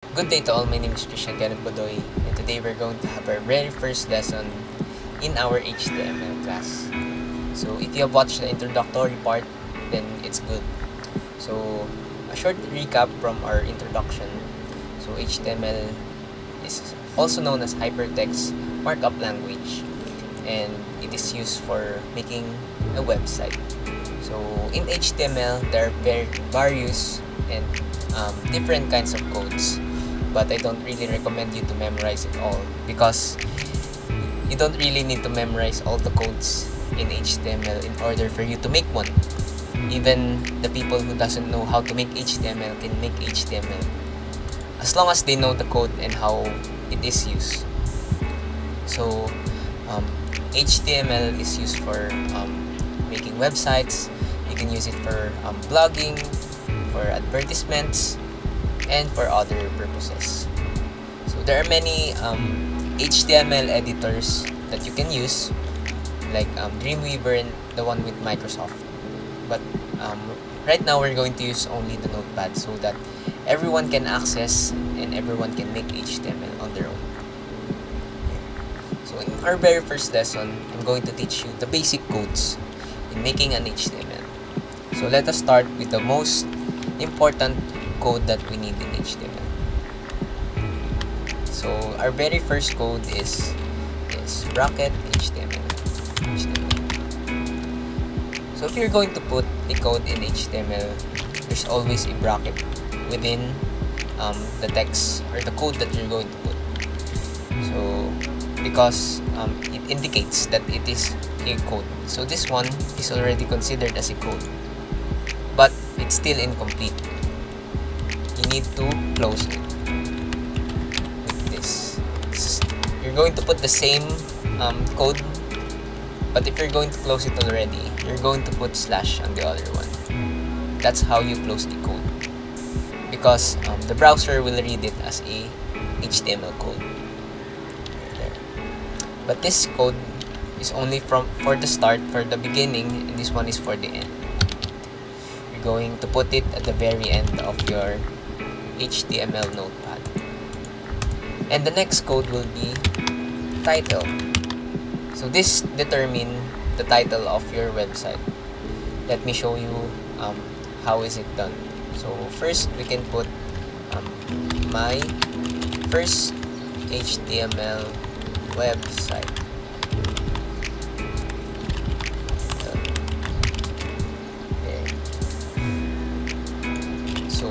Good day to all, my name is Christian Kenneth Bodoy, and today we're going to have our very first lesson in our HTML class. So if you have watched the introductory part, then it's good. So a short recap from our introduction. So HTML is also known as hypertext markup language, and it is used for making a website. So in HTML, there are various and different kinds of codes, but I don't really recommend you to memorize it all because you don't really need to memorize all the codes in HTML in order for you to make one. Even the people who doesn't know how to make HTML can make HTML as long as they know the code and how it is used. So HTML is used for making websites. You can use it for blogging, for advertisements, and for other purposes. So there are many HTML editors that you can use, like Dreamweaver and the one with Microsoft. But right now we're going to use only the Notepad so that everyone can access and everyone can make HTML on their own. So in our very first lesson, I'm going to teach you the basic codes in making an HTML. So let us start with the most important code that we need in HTML. So our very first code is bracket HTML. So if you're going to put a code in HTML, there's always a bracket within the text or the code that you're going to put. So because it indicates that it is a code. So this one is already considered as a code, but it's still incomplete. You need to close it with this. You're going to put the same code, but if you're going to close it already, you're going to put slash on the other one. That's how you close the code, because the browser will read it as a HTML code. But this code is only for the start, for the beginning, and this one is for the end. You're going to put it at the very end of your HTML notepad. And the next code will be title. So this determines the title of your website. Let me show you how is it done. So first we can put my first HTML website. So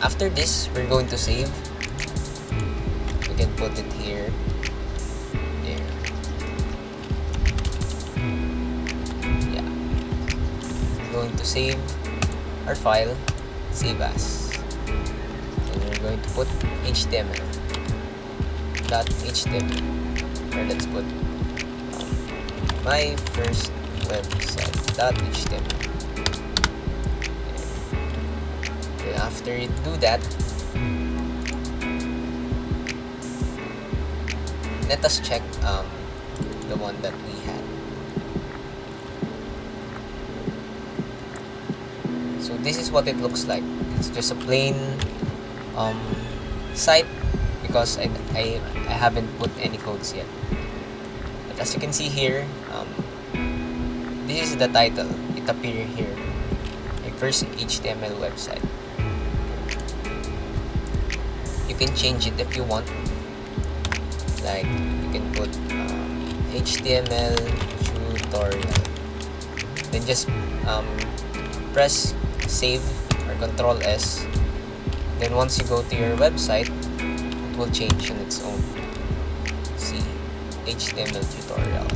after this, we're going to save. We can put it here, there. Yeah. We're going to save our file, save as. And we're going to put HTML. .html, or let's put my first website .html. And after you do that, let us check the one that we had. So this is what it looks like. It's just a plain site, because I haven't put any codes yet. But as you can see here, this is the title. It appears here, my first HTML website. You can change it if you want. Like you can put HTML tutorial. Then just press save or Control S. Then once you go to your website, will change on its own. See, HTML tutorial.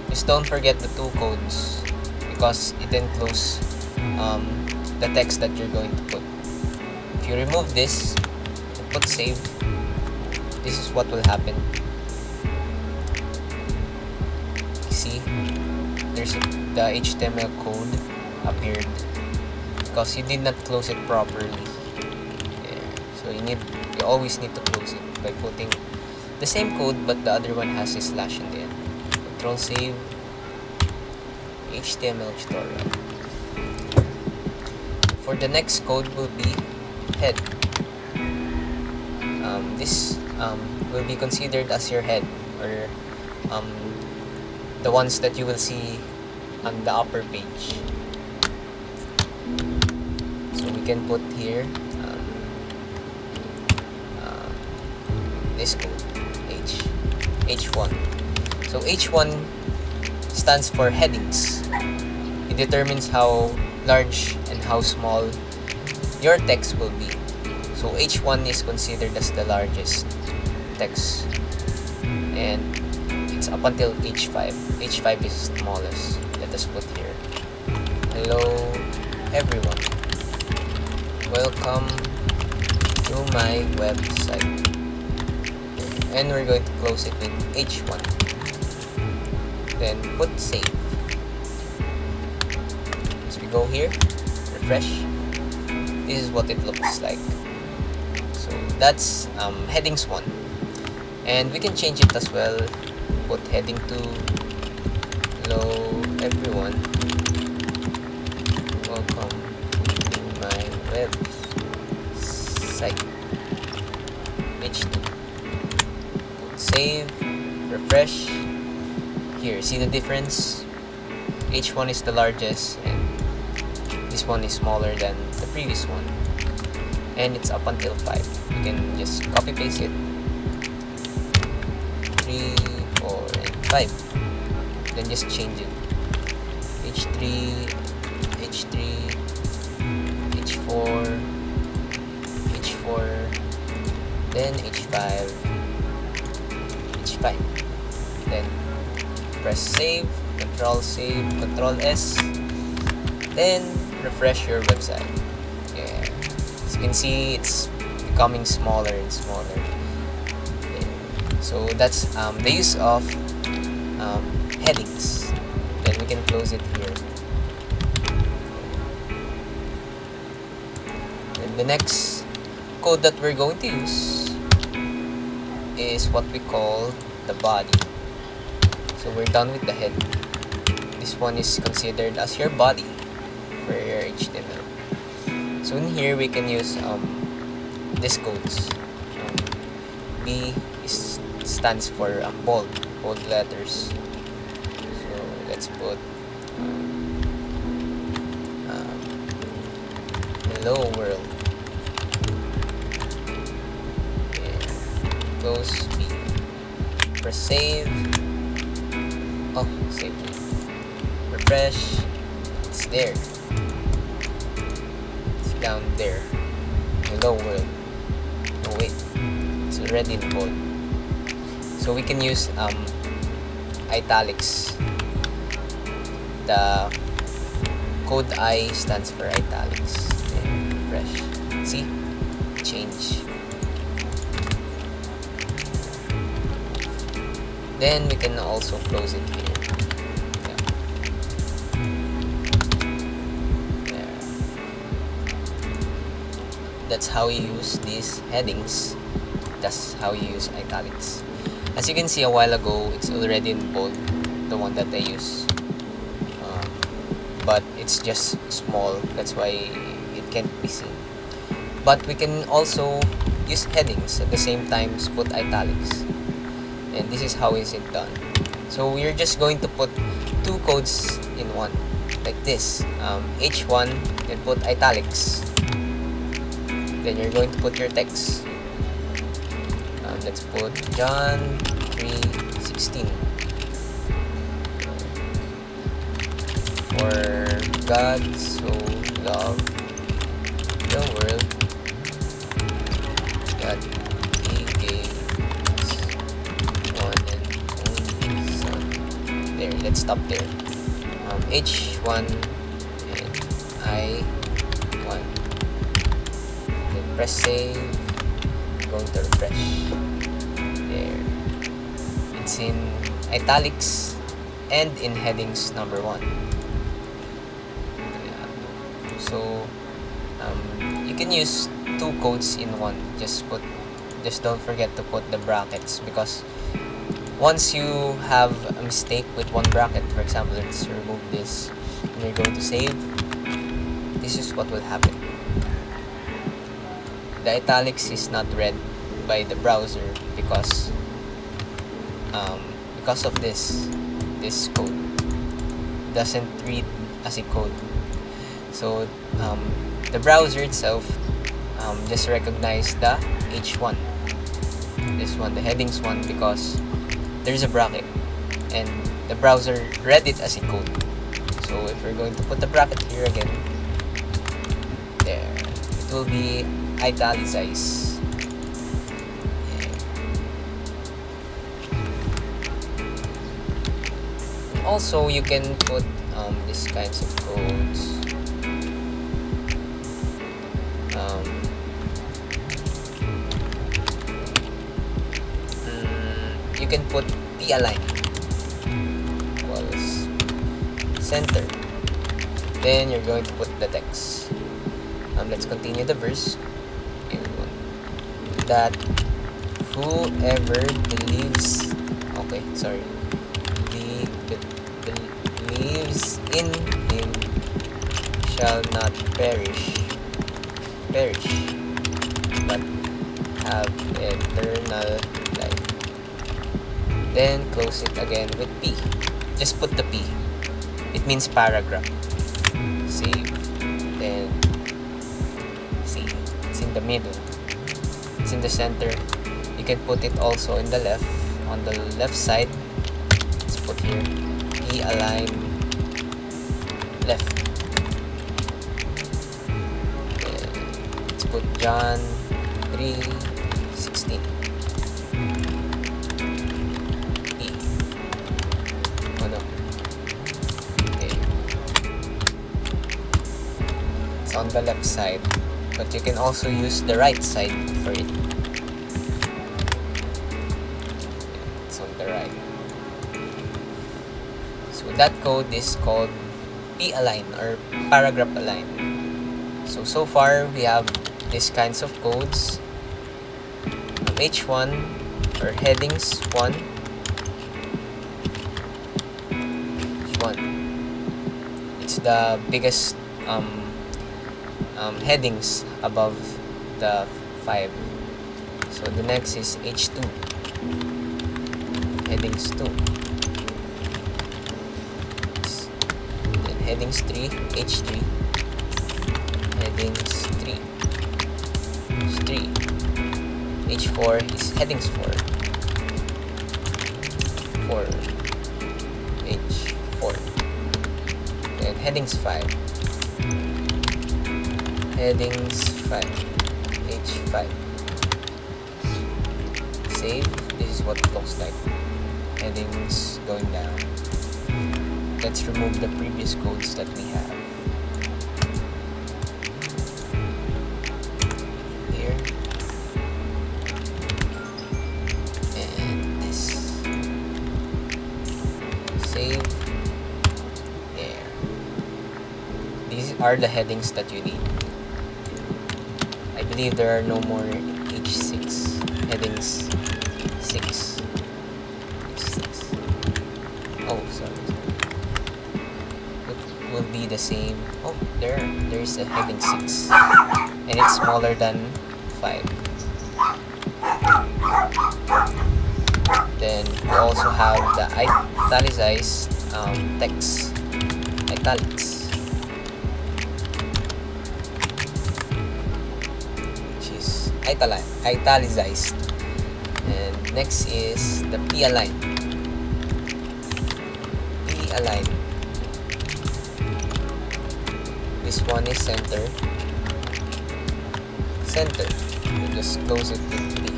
Just don't forget the two codes, because it encloses the text that you're going to put. If you remove this and put save, this is what will happen. See, the HTML code appeared because you did not close it properly. So you always need to close it by putting the same code, but the other one has a slash in the end. Control save, HTML tutorial. For the next code will be head. this will be considered as your head, or the ones that you will see on the upper page. So we can put here this code H1. So H1 stands for headings. It determines how large and how small your text will be. So H1 is considered as the largest text, and it's up until H5. H5 is smallest. Let us put here, hello everyone, welcome to my website, and we're going to close it with H1. Then put save. As we go here, refresh, this is what it looks like. So that's headings 1, and we can change it as well. Put heading 2, hello everyone, welcome to my website, H2. Put save, refresh. Here, see the difference? H1 is the largest, and this one is smaller than the previous one, and it's up until 5. You can just copy paste it, 3, 4, and 5, then just change it, H3, H3, H4, H4, then H5, H5, then press save, control S, then refresh your website. Yeah, as you can see, it's becoming smaller and smaller. Yeah. So that's the use of headings. Then we can close it here. And the next code that we're going to use is what we call the body. So we're done with the head. This one is considered as your body for your HTML. So in here we can use these codes. B stands for bold letters. So let's put hello world. Yeah. Close B. Press save. Oh, save. Refresh. It's there. It's down there. Hello world. Oh wait, it's already in bold. So we can use italics. The code I stands for italics. And refresh. See? Change. Then we can also close it here. Yeah. There. That's how you use these headings. That's how you use italics. As you can see, a while ago, it's already in bold, the one that I use. But it's just small. That's why it can't be seen. But we can also use headings at the same time as put italics. And this is how is it done. So we're just going to put two codes in one, like this. H1, then put italics. Then you're going to put your text. Let's put John 3:16. For God so loved the world that He gave His one and only Son. There, let's stop there. H1 and I1. Then press save. I'm going to refresh. There. It's in italics and in headings number 1. Yeah. So you can use two codes in one. Just don't forget to put the brackets, because once you have a mistake with one bracket, for example, let's remove this and you're going to save, this is what will happen. The italics is not red, by the browser because of this code doesn't read as a code. So the browser itself just recognize the H1, this one, the headings one, because there's a bracket and the browser read it as a code. So if we're going to put the bracket here again, there, it will be italicized. Also, you can put these kinds of codes. You can put p-align equals center. Then you're going to put the text. Let's continue the verse. That whoever believes, believes in him shall not perish, but have eternal life. Then close it again with P. Just put the P. It means paragraph. Save. Then see, it's in the middle. It's in the center. You can put it also in the left. On the left side, let's put here P align left. Let's put John 3:16. P. Oh no. Okay. It's on the left side, but you can also use the right side for it. It's on the right. So that code is called p-align or paragraph align. So far we have these kinds of codes. H1 or headings 1. H1. It's the biggest headings above the 5. So the next is H2. Headings 2. Then headings 3, H3. Headings 3. H3. H4 is headings 4. 4. H4. Then headings 5. Headings 5. H5. Save. This is what it looks like. Headings going down. Let's remove the previous codes that we have. Here. And this. Save. There. These are the headings that you need. I believe there are no more H6. Headings 6. Oh, sorry. It will be the same. Oh, there's a heading 6. And it's smaller than 5. Then we also have the italicized text. Italics. Which is italicized. And next is the p-align. Align. This one is center. You just close it with P.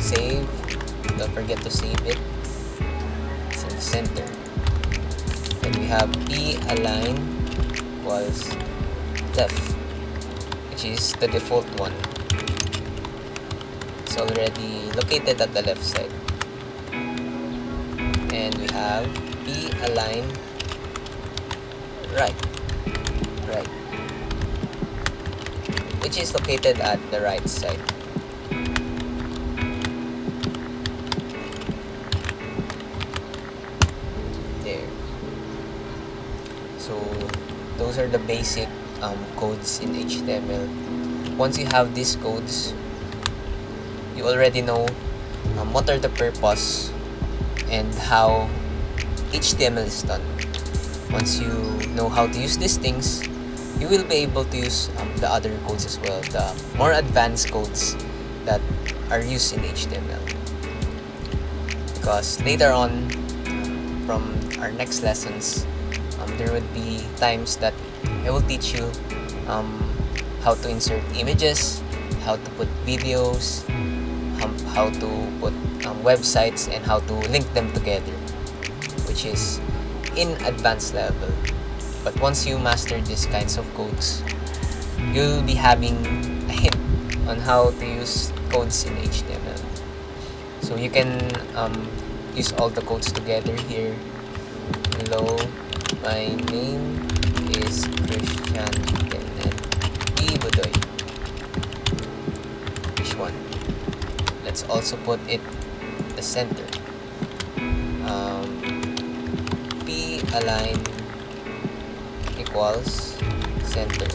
Save. Don't forget to save it. It's in the center. Then we have P align equals left, which is the default one. It's already located at the left side. And we have P align right, which is located at the right side. There. So those are the basic codes in HTML. once you have these codes, you already know what are the purpose and how HTML is done. Once you know how to use these things, you will be able to use the other codes as well, the more advanced codes that are used in HTML. Because later on, from our next lessons, there would be times that I will teach you how to insert images, how to put videos, how to put websites, and how to link them together, which is in advanced level. But once you master these kinds of codes, you'll be having a hint on how to use codes in HTML. So you can use all the codes together here. Hello, my name is Christian Kenneth Ibudoy. Which one? Let's also put it the center. P align equals center.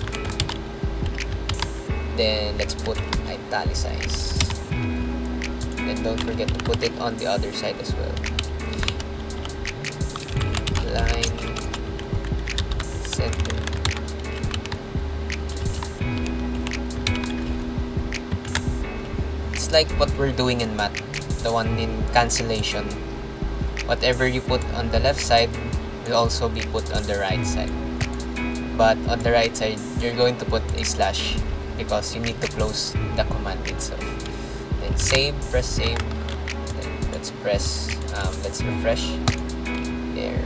Then let's put italicize. And don't forget to put it on the other side as well. Line center. It's like what we're doing in math, the one in cancellation. Whatever you put on the left side will also be put on the right side. But on the right side, you're going to put a slash because you need to close the command itself. Then save, press save. Then let's refresh. There.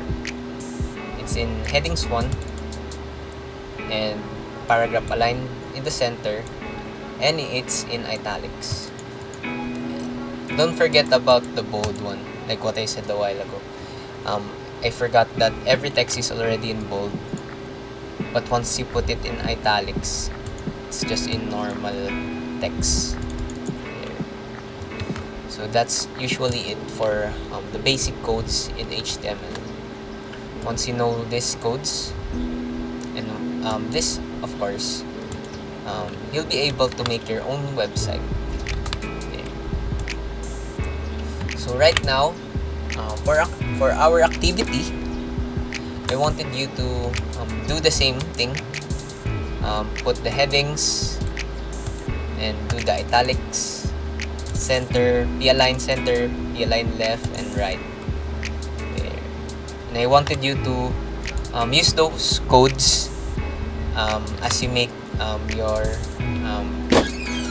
It's in headings 1 and paragraph aligned in the center, and it's in italics. Don't forget about the bold one, like what I said a while ago. I forgot that every text is already in bold, but once you put it in italics, it's just in normal text. There. So that's usually it for the basic codes in HTML. Once you know these codes, and this, of course, you'll be able to make your own website. Okay. So right now, for our activity, I wanted you to do the same thing. Put the headings and do the italics, center, P-align center, P-align left and right. There. And I wanted you to use those codes as you make your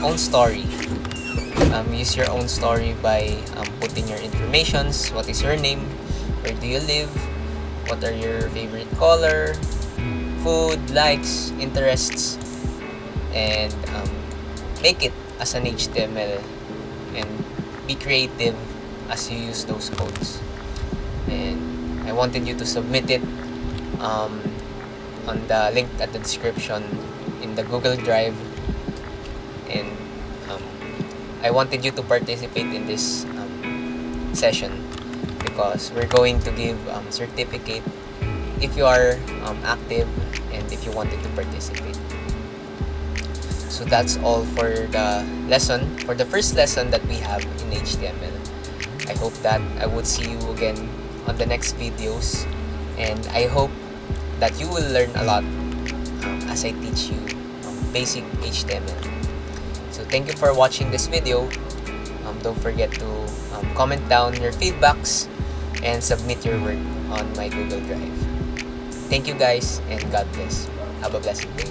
own story. Use your own story by putting your informations. What is your name? Where do you live? What are your favorite color? Food, likes, interests, and make it as an HTML and be creative as you use those codes. And I wanted you to submit it on the link at the description in the Google Drive, and I wanted you to participate in this session because we're going to give certificate if you are active and if you wanted to participate. So that's all for the lesson, for the first lesson that we have in HTML. I hope that I would see you again on the next videos, and I hope that you will learn a lot as I teach you basic HTML. So thank you for watching this video. Don't forget to comment down your feedbacks and submit your work on my Google Drive. Thank you guys, and God bless. Have a blessed day.